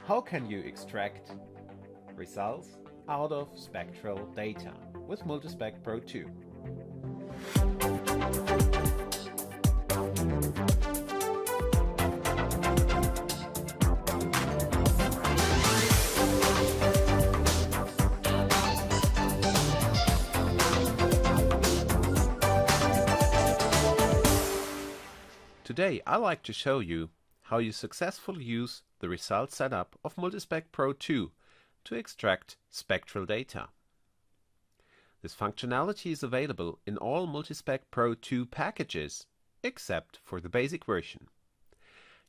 How can you extract results out of spectral data with MultiSpec Pro II? Today I like to show you how you successfully use the result setup of MultiSpec Pro II to extract spectral data. This functionality is available in all MultiSpec Pro II packages except for the basic version.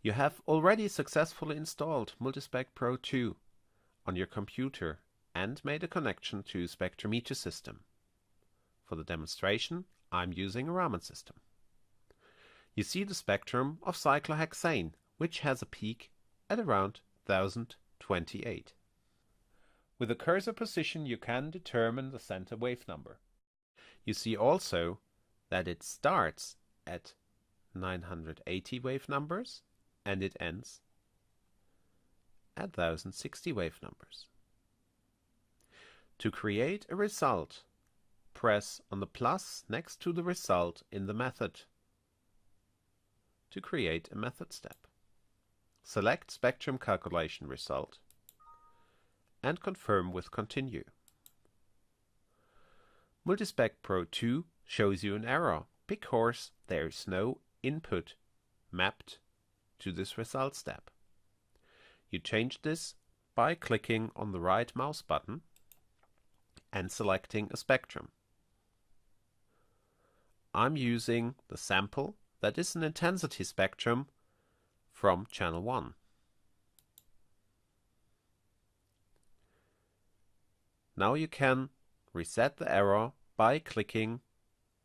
You have already successfully installed MultiSpec Pro II on your computer and made a connection to Spectrometer system. For the demonstration, I'm using a Raman system. You see the spectrum of cyclohexane, which has a peak at around 1028. With the cursor position you can determine the center wave number. You see also that it starts at 980 wave numbers and it ends at 1060 wave numbers. To create a result, press on the plus next to the result in the method to create a method step. Select Spectrum Calculation Result and confirm with Continue. MultiSpec Pro II shows you an error because there is no input mapped to this result step. You change this by clicking on the right mouse button and selecting a spectrum. I'm using the sample that is an intensity spectrum from channel 1. Now you can reset the error by clicking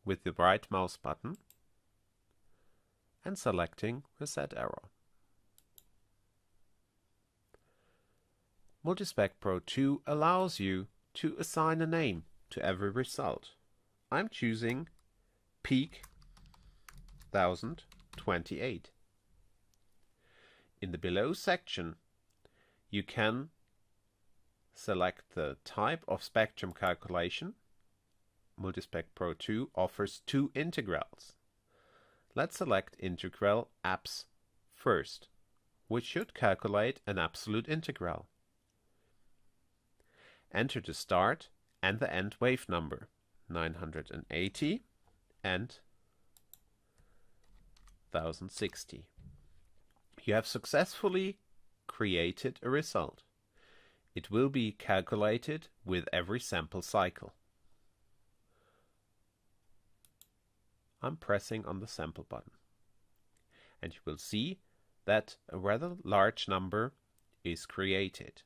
with the right mouse button and selecting Reset Error. MultiSpec Pro II allows you to assign a name to every result. I'm choosing Peak 1028. In the Below section, you can select the type of spectrum calculation. MultiSpec Pro II offers two integrals. Let's select integral abs first, which should calculate an absolute integral. Enter the start and the end wave number, 980 and 1060. You have successfully created a result. It will be calculated with every sample cycle. I'm pressing on the sample button. And you will see that a rather large number is created.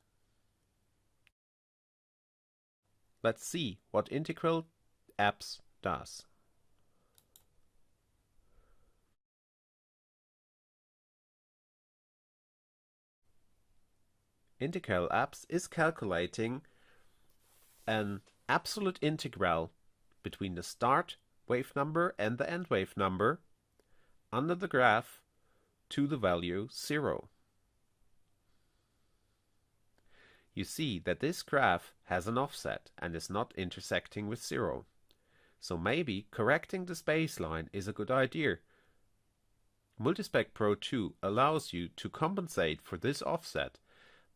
Let's see what integral abs does. Integral abs is calculating an absolute integral between the start wave number and the end wave number under the graph to the value 0. You see that this graph has an offset and is not intersecting with 0. So maybe correcting this baseline is a good idea. MultiSpec Pro II allows you to compensate for this offset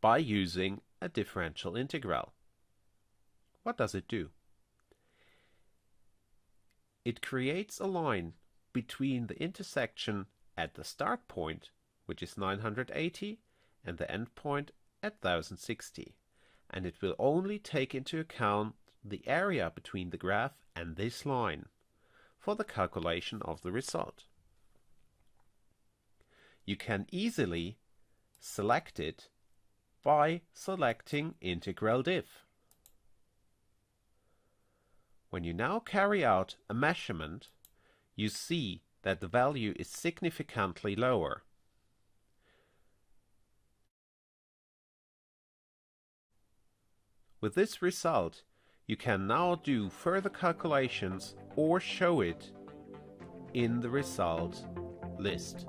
by using a differential integral. What does it do? It creates a line between the intersection at the start point, which is 980, and the end point at 1060, and it will only take into account the area between the graph and this line for the calculation of the result. You can easily select it by selecting Integral Diff. When you now carry out a measurement, you see that the value is significantly lower. With this result, you can now do further calculations or show it in the result list.